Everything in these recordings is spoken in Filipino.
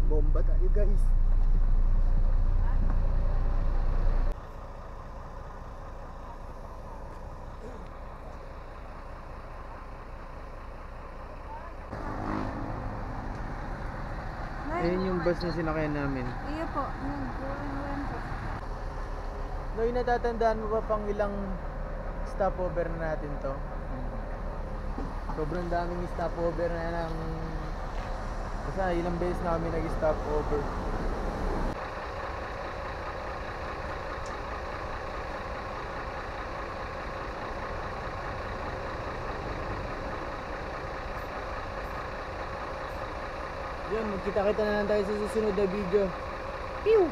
Bomba tayo guys. Ayun yung bus na sinakayan namin. Iyo po. Noy, natatandaan mo ba pang ilang stopover na natin to? Sobrang daming stopover na ng... Basta ilang beses na kami nag-stopover. Yan, magkita-kita na lang tayo sa susunod na video. Pew!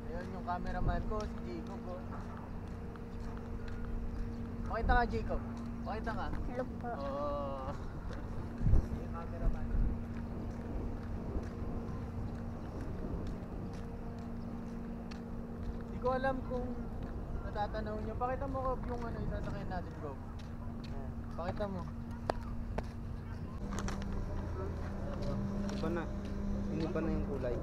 Ayun yung cameraman ko, si Jacob ko. Pakita nga Jacob. Pakita nga. Hello po. Oh. Yung cameraman. Hindi ko alam kung natatanaw nyo. Pakita mo ko yung ano isasakyan natin, bro. Pakita mo. Iba na. Iniba na yung kulay.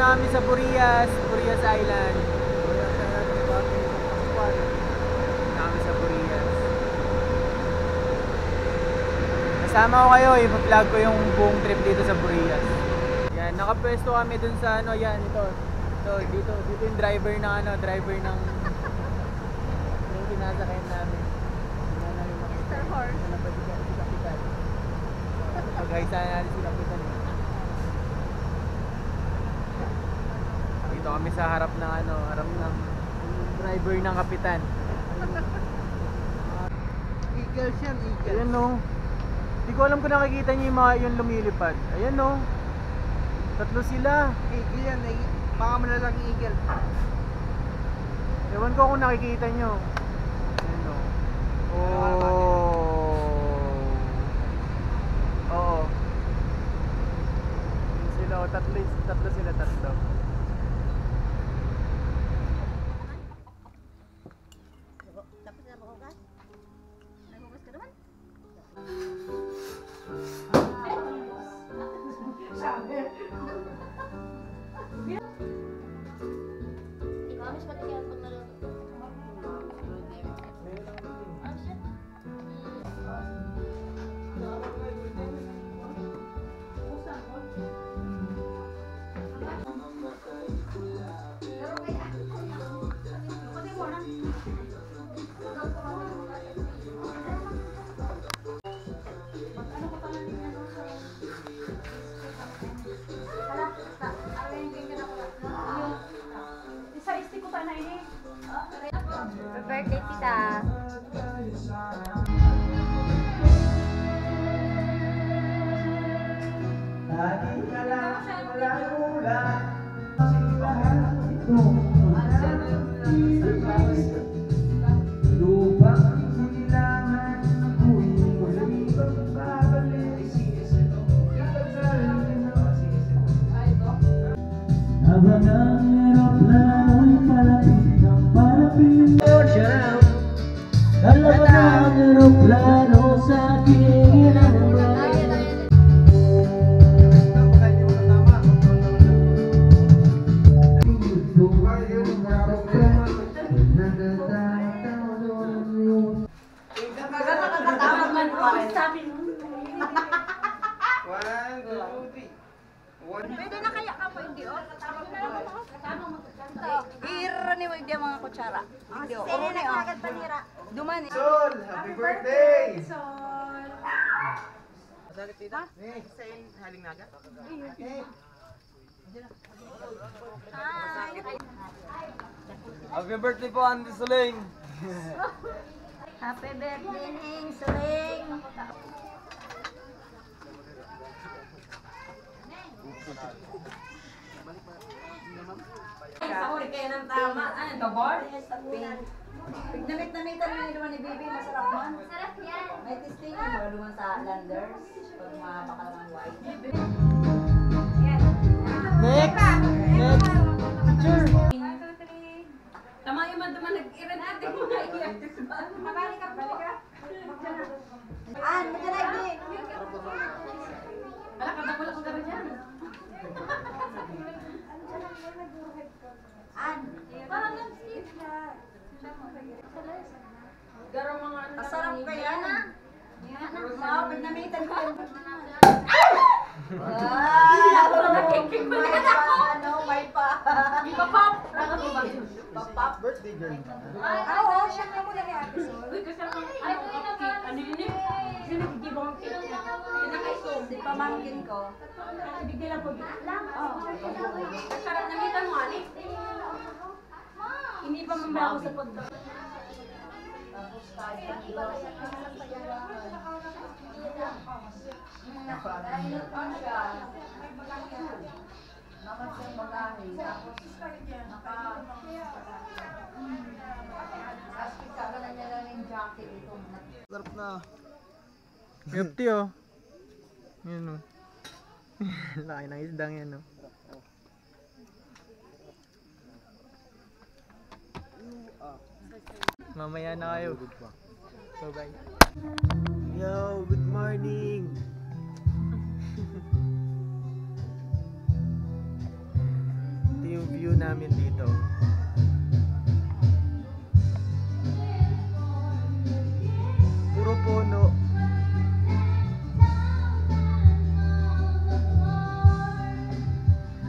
Kami sa Burias Island. Kami sa Burias. Kasama ko kayo, i-vlog ko yung buong trip dito sa Burias. Yan, nakapwesto kami dun sa ano, yan, ito. Dito yung driver ng yung sinasakyan namin. Mr. Horse. Si Kapitan. Pag-haysayan natin si Kapitan. Dito kami sa harap ng driver ng Kapitan. Eagles yan, eagles. Ayan no. Hindi ko alam kung nakikita niyo yung lumilipad. Ayan no. Tatlo sila. Eagle yan, baka malalang eagle. Ewan ko kung nakikita niyo. Ayan no. Oo. Ayan sila, tatlo sila. Tapos na makukas? Nagkukas ka naman? Ikaw, miss pati kaya pag naluto. Ah, shit. sabi mo. 1, 2, 3. Pwede na kaya ka mo, hindi o? Irani mo hindi ang mga kutsara. Hindi o. Uruni o. Dumani. Sol, happy birthday! Happy birthday po, Andy Suling! Happy birthday, Ning Suling. Sakuri kayo ng tama. Ano, gabor? Pag namit-namitan mo yung ni Bibi, masarap man. Sarap yan. May testing yung mga luman sa landers. Pag mga bakalang white. Next! Next! Picture! Tama yung man nag-iran natin mga iyak. Mabalik ka. An, magdalag din. Wala ka na ko garo dyan. An. Parang nag-skip na. Garo mga ano. Masarap kaya na. Mga pag namitan ko yung May pa. Ipapop! Papop! Birthday girl. Oo, siya ka muna ni Ate Sol. Uy, kasi ako, ay, ano yun eh? Sino nagkikibang cake? Pinaka-isom. Si pamangkin ko. Bigyan lang po. Sarap namitan mo, ani? Hindi pa mamaya ako sa punto. Sarap na. Hefty oh. Yun oh. Laki ng isdang yan oh. Mamaya na kayo. Bye-bye. Yo, good morning. Ito yung view namin dito. Puro puno.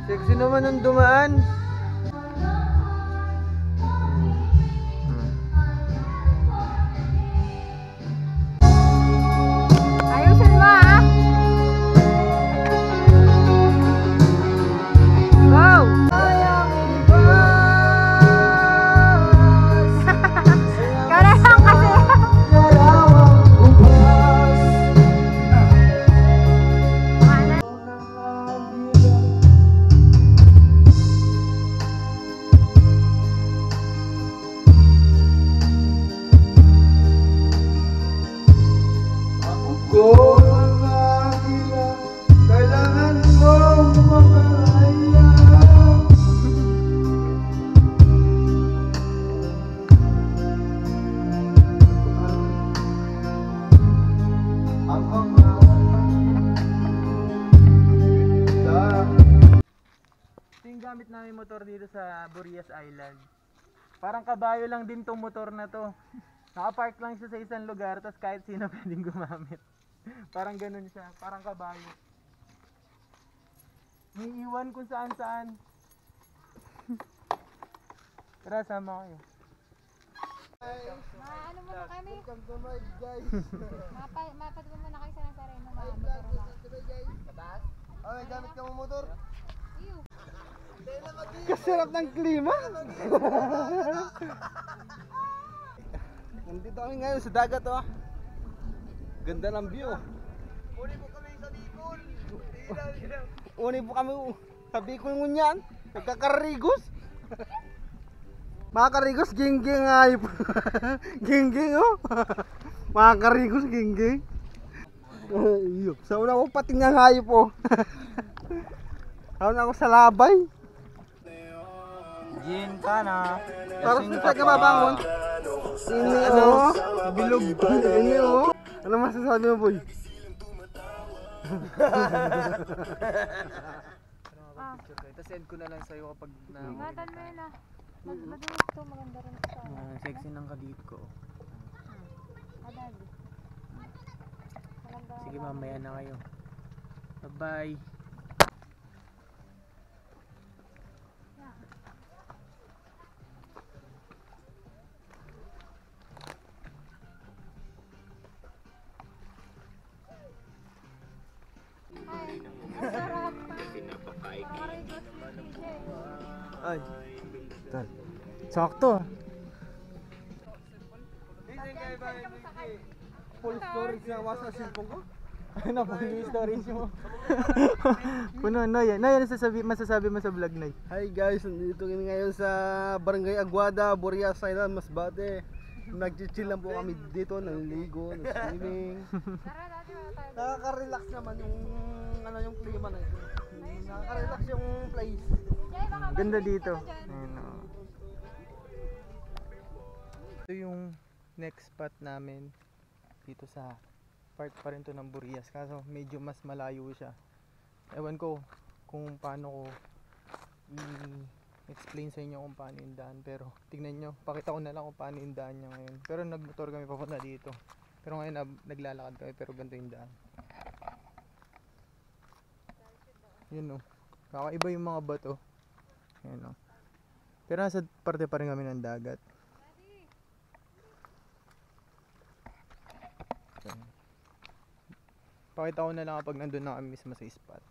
Sexy naman ng dumaan. Ayusin mo ah. Go! Karehang kasi. Kailangan mong makalaya. Ito yung gamit namin motor dito sa Burias Island. Parang kabayo lang din tong motor na to. Nakapark lang siya sa isang lugar, tapos kahit sino pwedeng gumamit. Parang ganun siya, parang kabayo. May iwan kung saan saan. Tara, sama kayo. Maano muna kami? Welcome to my guys. Mapat ko muna kayo sa Nazareno. Mamotor na. Okay, gamit ka mo motor. Ew. Kasarap ng klima. Nandito kami ngayon sa dagat oh. Ganda ng view. Uni po kami sa Bicol. Uni po kami sa Bicol ngunyan. Nagkakarigos. Mga karigos, gingging ayop. Gingging oh. Mga karigos, gingging. Sa una ko pating ng hayop oh. Sa una ko sa labay. Gin ka na. Parang sa ka mabangon. Ini oh, bilog. Ini oh. Ano masasabi mo, boy? Tapos send ko na lang sa'yo kapag na... Ingatan mo yun ah. Madalas to, maganda rin sa Sexy ng kadit ko. Adali. Sige, mamaya na kayo. Bye-bye. Ay. Tal. Sakto. Full storage na wasa cellphone ko. Ano po yung storage mo? Puno na yan. Na yan masasabi mo sa vlog na. Hi guys, nandito kami ngayon sa Barangay Aguada, Burias Island, Masbate. Nag-chill lang po kami dito, naliligo, nag-swimming. Nakaka-relax naman yung klima na ito. Nakaka-relax yung place. Ganda dito. Ayun, oh. Ito yung next spot namin dito sa part pa rin to ng Burias, kaso medyo mas malayo siya. Ewan ko kung paano ko i-explain sa inyo kung paano yung daan, pero tignan nyo, pakita ko na lang kung paano yung daan niya ngayon. Pero nagmotor kami papunta dito, pero ngayon naglalakad kami, pero ganito yung daan. Yun o, kakaiba yung mga bato. Yun o, pero nasa parte pa rin kami ng dagat. Pakita ko na lang kapag nandun na kami mismo sa spot.